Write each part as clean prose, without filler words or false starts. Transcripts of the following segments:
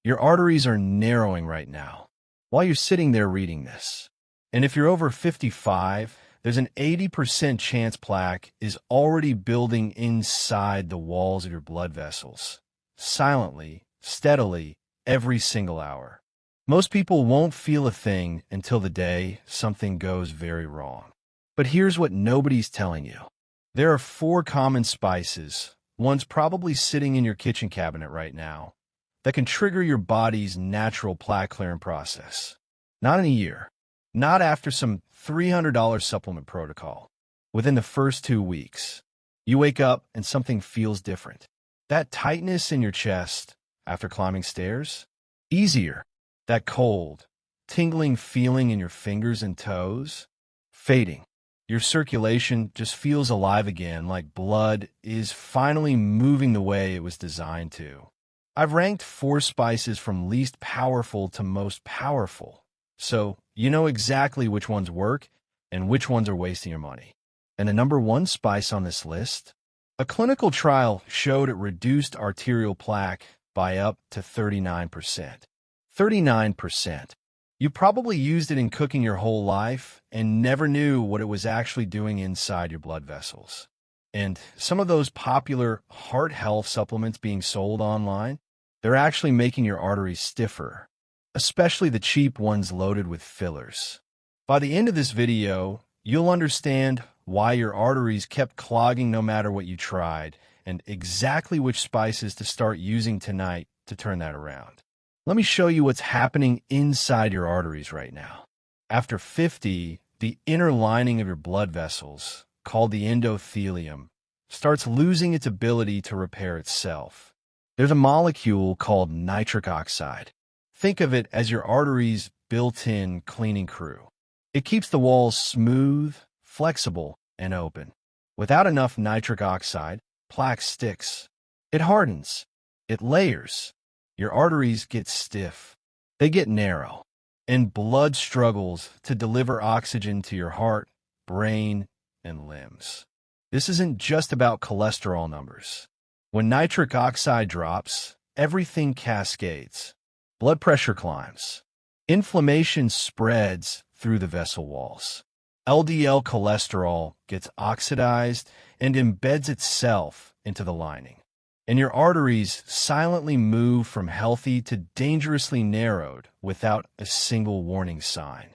Your arteries are narrowing right now while you're sitting there reading this. And if you're over 55, there's an 80% chance plaque is already building inside the walls of your blood vessels, silently, steadily, every single hour. Most people won't feel a thing until the day something goes very wrong. But here's what nobody's telling you. There are 4 common spices, one's probably sitting in your kitchen cabinet right now, that can trigger your body's natural plaque clearing process. Not in a year, not after some $300 supplement protocol. Within the first 2 weeks, you wake up and something feels different. That tightness in your chest after climbing stairs? Easier. That cold, tingling feeling in your fingers and toes? Fading. Your circulation just feels alive again, like blood is finally moving the way it was designed to. I've ranked 4 spices from least powerful to most powerful, so you know exactly which ones work and which ones are wasting your money. And the number 1 spice on this list? A clinical trial showed it reduced arterial plaque by up to 39%. 39%. You probably used it in cooking your whole life and never knew what it was actually doing inside your blood vessels. And some of those popular heart health supplements being sold online, they're actually making your arteries stiffer, especially the cheap ones loaded with fillers. By the end of this video, you'll understand why your arteries kept clogging no matter what you tried, and exactly which spices to start using tonight to turn that around. Let me show you what's happening inside your arteries right now. After 50, the inner lining of your blood vessels, called the endothelium, starts losing its ability to repair itself. There's a molecule called nitric oxide. Think of it as your arteries' built-in cleaning crew. It keeps the walls smooth, flexible, and open. Without enough nitric oxide, plaque sticks. It hardens. It layers. Your arteries get stiff. They get narrow. And blood struggles to deliver oxygen to your heart, brain, and limbs. This isn't just about cholesterol numbers. When nitric oxide drops, everything cascades. Blood pressure climbs. Inflammation spreads through the vessel walls. LDL cholesterol gets oxidized and embeds itself into the lining. And your arteries silently move from healthy to dangerously narrowed without a single warning sign.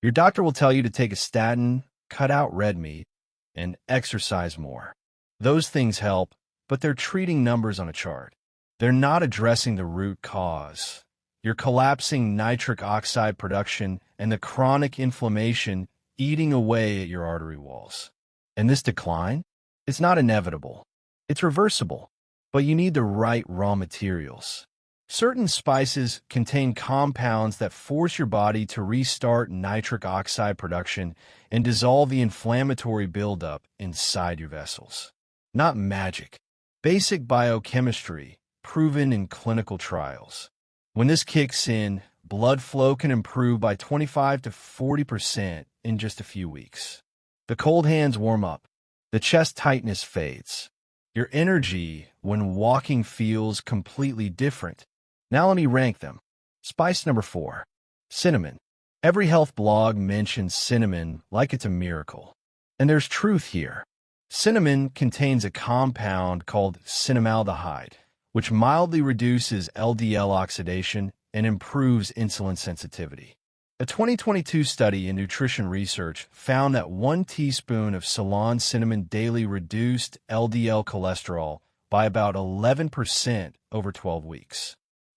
Your doctor will tell you to take a statin, cut out red meat, and exercise more. Those things help, but they're treating numbers on a chart. They're not addressing the root cause. You're collapsing nitric oxide production and the chronic inflammation eating away at your artery walls. And this decline? It's not inevitable. It's reversible. But you need the right raw materials. Certain spices contain compounds that force your body to restart nitric oxide production and dissolve the inflammatory buildup inside your vessels. Not magic. Basic biochemistry, proven in clinical trials. When this kicks in, blood flow can improve by 25 to 40% in just a few weeks. The cold hands warm up. The chest tightness fades. Your energy when walking feels completely different. Now let me rank them. Spice number 4, cinnamon. Every health blog mentions cinnamon like it's a miracle. And there's truth here. Cinnamon contains a compound called cinnamaldehyde, which mildly reduces LDL oxidation and improves insulin sensitivity. A 2022 study in nutrition research found that 1 teaspoon of Ceylon cinnamon daily reduced LDL cholesterol by about 11% over 12 weeks.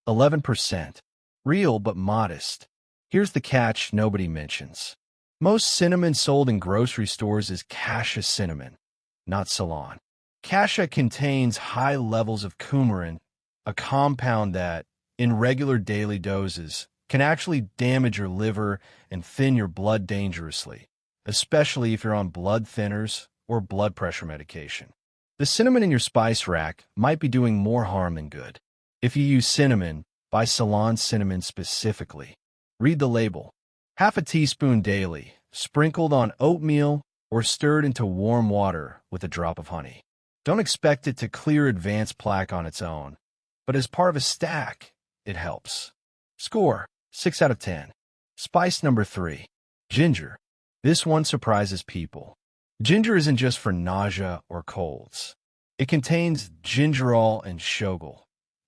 11%. Real but modest. Here's the catch nobody mentions. Most cinnamon sold in grocery stores is cassia cinnamon, not Ceylon. Cassia contains high levels of coumarin, a compound that, in regular daily doses, can actually damage your liver and thin your blood dangerously, especially if you're on blood thinners or blood pressure medication. The cinnamon in your spice rack might be doing more harm than good. If you use cinnamon, buy Ceylon cinnamon specifically. Read the label. Half a teaspoon daily, sprinkled on oatmeal or stirred into warm water with a drop of honey. Don't expect it to clear advanced plaque on its own, but as part of a stack, it helps. Score, 6 out of 10. Spice number 3, ginger. This one surprises people. Ginger isn't just for nausea or colds. It contains gingerol and shogal,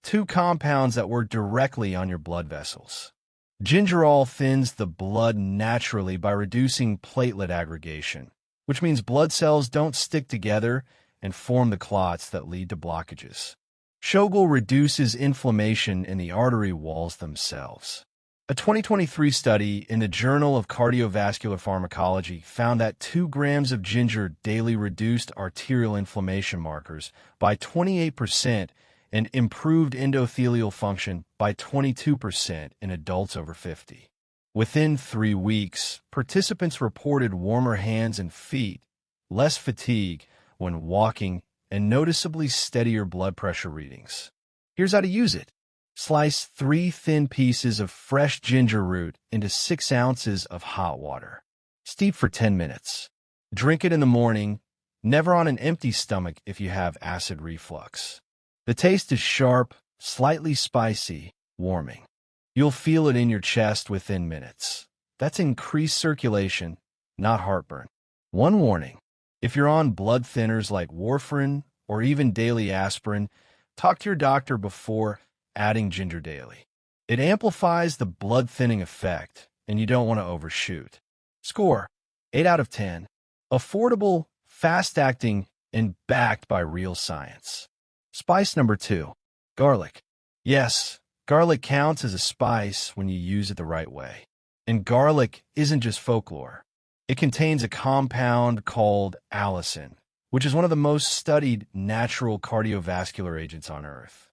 two compounds that work directly on your blood vessels. Gingerol thins the blood naturally by reducing platelet aggregation, which means blood cells don't stick together and form the clots that lead to blockages. Shogal reduces inflammation in the artery walls themselves. A 2023 study in the Journal of Cardiovascular Pharmacology found that 2 grams of ginger daily reduced arterial inflammation markers by 28% and improved endothelial function by 22% in adults over 50. Within 3 weeks, participants reported warmer hands and feet, less fatigue when walking, and noticeably steadier blood pressure readings. Here's how to use it. Slice 3 thin pieces of fresh ginger root into 6 ounces of hot water. Steep for 10 minutes. Drink it in the morning, never on an empty stomach if you have acid reflux. The taste is sharp, slightly spicy, warming. You'll feel it in your chest within minutes. That's increased circulation, not heartburn. One warning: if you're on blood thinners like warfarin or even daily aspirin, talk to your doctor before adding ginger daily. It amplifies the blood thinning effect, and you don't want to overshoot. Score, 8 out of 10. Affordable, fast-acting, and backed by real science. Spice number 2, garlic. Yes, garlic counts as a spice when you use it the right way. And garlic isn't just folklore. It contains a compound called allicin, which is one of the most studied natural cardiovascular agents on Earth.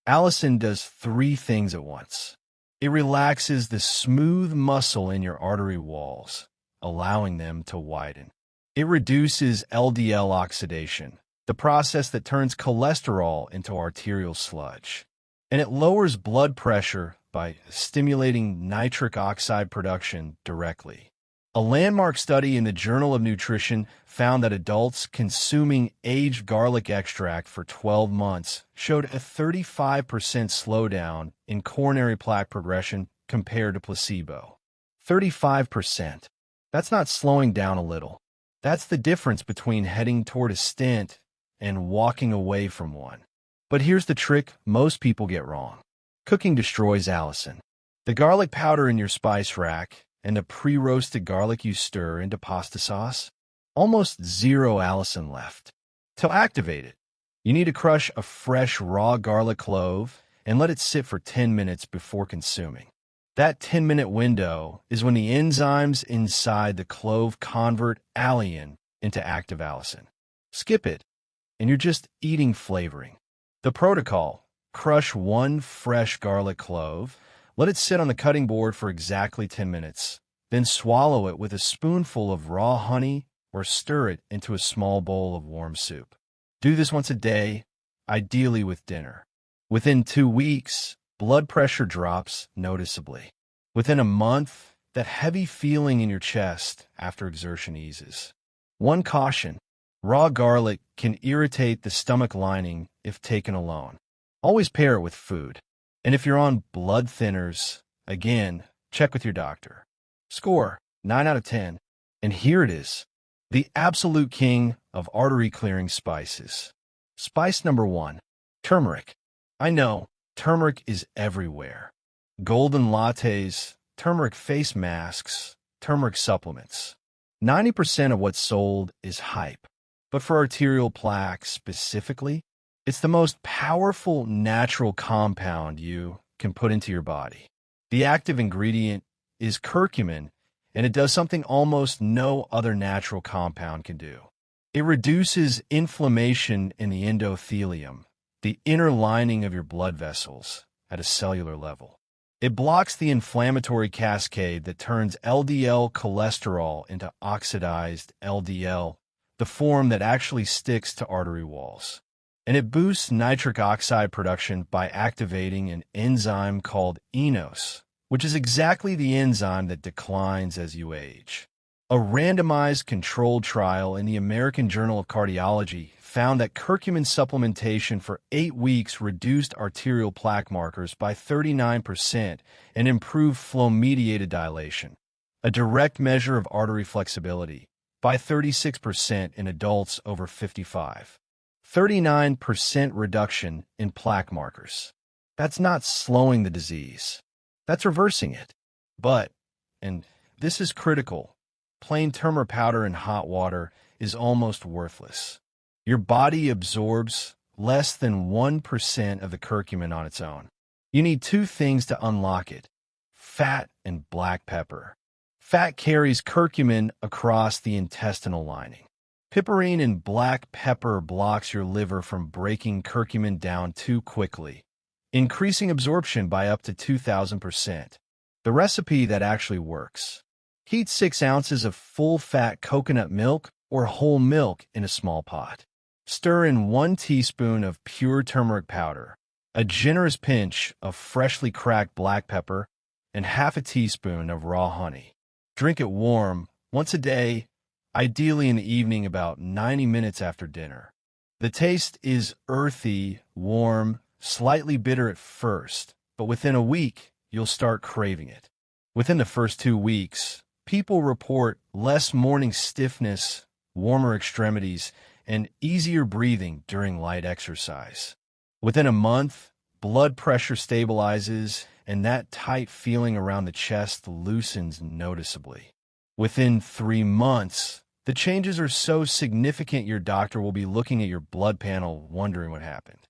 Allicin does 3 things at once. It relaxes the smooth muscle in your artery walls, allowing them to widen. It reduces LDL oxidation, the process that turns cholesterol into arterial sludge. And it lowers blood pressure by stimulating nitric oxide production directly. A landmark study in the Journal of Nutrition found that adults consuming aged garlic extract for 12 months showed a 35% slowdown in coronary plaque progression compared to placebo. 35%. That's not slowing down a little. That's the difference between heading toward a stent and walking away from one. But here's the trick most people get wrong. Cooking destroys allicin. The garlic powder in your spice rack and the pre-roasted garlic you stir into pasta sauce, almost zero allicin left. To activate it, you need to crush a fresh raw garlic clove and let it sit for 10 minutes before consuming. That 10-minute window is when the enzymes inside the clove convert alliin into active allicin. Skip it, and you're just eating flavoring. The protocol: crush 1 fresh garlic clove, let it sit on the cutting board for exactly 10 minutes, then swallow it with a spoonful of raw honey or stir it into a small bowl of warm soup. Do this once a day, ideally with dinner. Within 2 weeks, blood pressure drops noticeably. Within a month, that heavy feeling in your chest after exertion eases. One caution: raw garlic can irritate the stomach lining if taken alone. Always pair it with food. And if you're on blood thinners, again, check with your doctor. Score, 9 out of 10. And here it is, the absolute king of artery-clearing spices. Spice number 1, turmeric. I know, turmeric is everywhere. Golden lattes, turmeric face masks, turmeric supplements. 90% of what's sold is hype. But for arterial plaque specifically, it's the most powerful natural compound you can put into your body. The active ingredient is curcumin, and it does something almost no other natural compound can do. It reduces inflammation in the endothelium, the inner lining of your blood vessels, at a cellular level. It blocks the inflammatory cascade that turns LDL cholesterol into oxidized LDL, the form that actually sticks to artery walls. And it boosts nitric oxide production by activating an enzyme called enos, which is exactly the enzyme that declines as you age. A randomized controlled trial in the American Journal of Cardiology found that curcumin supplementation for 8 weeks reduced arterial plaque markers by 39% and improved flow-mediated dilation, a direct measure of artery flexibility, by 36% in adults over 55. 39% reduction in plaque markers. That's not slowing the disease. That's reversing it. But, and this is critical, plain turmeric powder in hot water is almost worthless. Your body absorbs less than 1% of the curcumin on its own. You need two things to unlock it: fat and black pepper. Fat carries curcumin across the intestinal lining. Piperine in black pepper blocks your liver from breaking curcumin down too quickly, increasing absorption by up to 2,000%. The recipe that actually works. Heat 6 ounces of full-fat coconut milk or whole milk in a small pot. Stir in 1 teaspoon of pure turmeric powder, a generous pinch of freshly cracked black pepper, and half a teaspoon of raw honey. Drink it warm, once a day, ideally in the evening about 90 minutes after dinner. The taste is earthy, warm, slightly bitter at first, but within a week, you'll start craving it. Within the first 2 weeks, people report less morning stiffness, warmer extremities, and easier breathing during light exercise. Within a month, blood pressure stabilizes, and that tight feeling around the chest loosens noticeably. Within 3 months, the changes are so significant your doctor will be looking at your blood panel wondering what happened.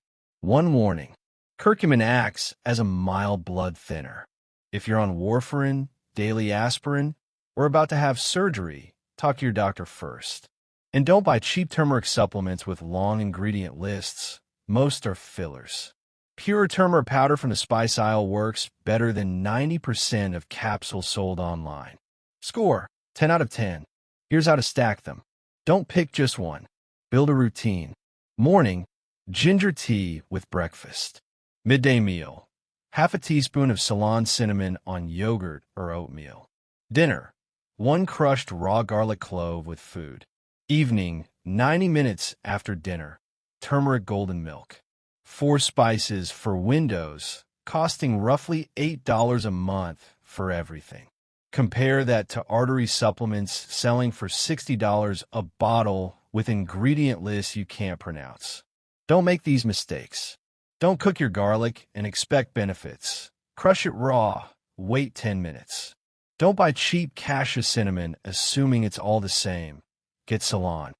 One warning: curcumin acts as a mild blood thinner. If you're on warfarin, daily aspirin, or about to have surgery, talk to your doctor first. And don't buy cheap turmeric supplements with long ingredient lists. Most are fillers. Pure turmeric powder from the spice aisle works better than 90% of capsules sold online. Score: 10 out of 10. Here's how to stack them. Don't pick just one. Build a routine. Morning: ginger tea with breakfast. Midday meal: half a teaspoon of Ceylon cinnamon on yogurt or oatmeal. Dinner: 1 crushed raw garlic clove with food. Evening: 90 minutes after dinner. Turmeric golden milk. 4 spices for windows, costing roughly $8 a month for everything. Compare that to artery supplements selling for $60 a bottle with ingredient lists you can't pronounce. Don't make these mistakes. Don't cook your garlic and expect benefits. Crush it raw. Wait 10 minutes. Don't buy cheap cassia cinnamon assuming it's all the same. Get Ceylon.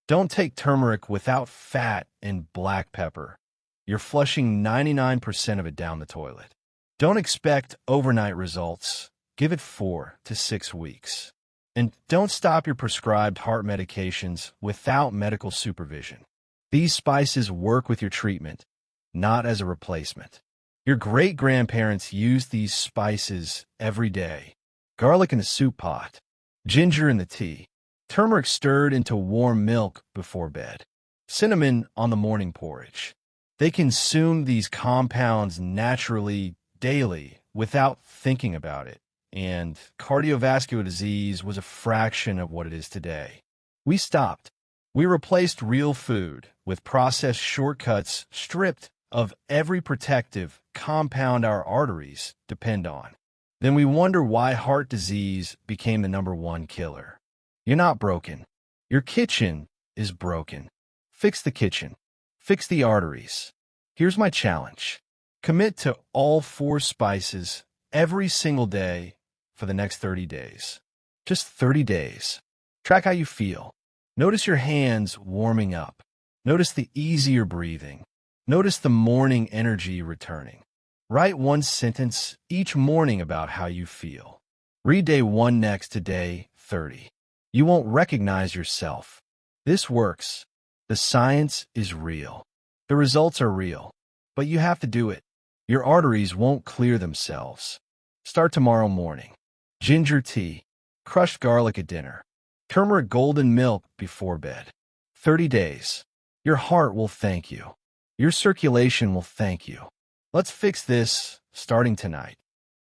Don't take turmeric without fat and black pepper. You're flushing 99% of it down the toilet. Don't expect overnight results. Give it 4 to 6 weeks. And don't stop your prescribed heart medications without medical supervision. These spices work with your treatment, not as a replacement. Your great-grandparents used these spices every day. Garlic in the soup pot, ginger in the tea, turmeric stirred into warm milk before bed, cinnamon on the morning porridge. They consumed these compounds naturally, daily, without thinking about it, and cardiovascular disease was a fraction of what it is today. We stopped. We replaced real food with processed shortcuts stripped of every protective compound our arteries depend on. Then we wonder why heart disease became the #1 killer. You're not broken. Your kitchen is broken. Fix the kitchen. Fix the arteries. Here's my challenge. Commit to all 4 spices every single day for the next 30 days. Just 30 days. Track how you feel. Notice your hands warming up. Notice the easier breathing. Notice the morning energy returning. Write 1 sentence each morning about how you feel. Read day 1 next to day 30. You won't recognize yourself. This works. The science is real. The results are real. But you have to do it. Your arteries won't clear themselves. Start tomorrow morning. Ginger tea. Crushed garlic at dinner. Turmeric golden milk before bed. 30 days. Your heart will thank you. Your circulation will thank you. Let's fix this starting tonight.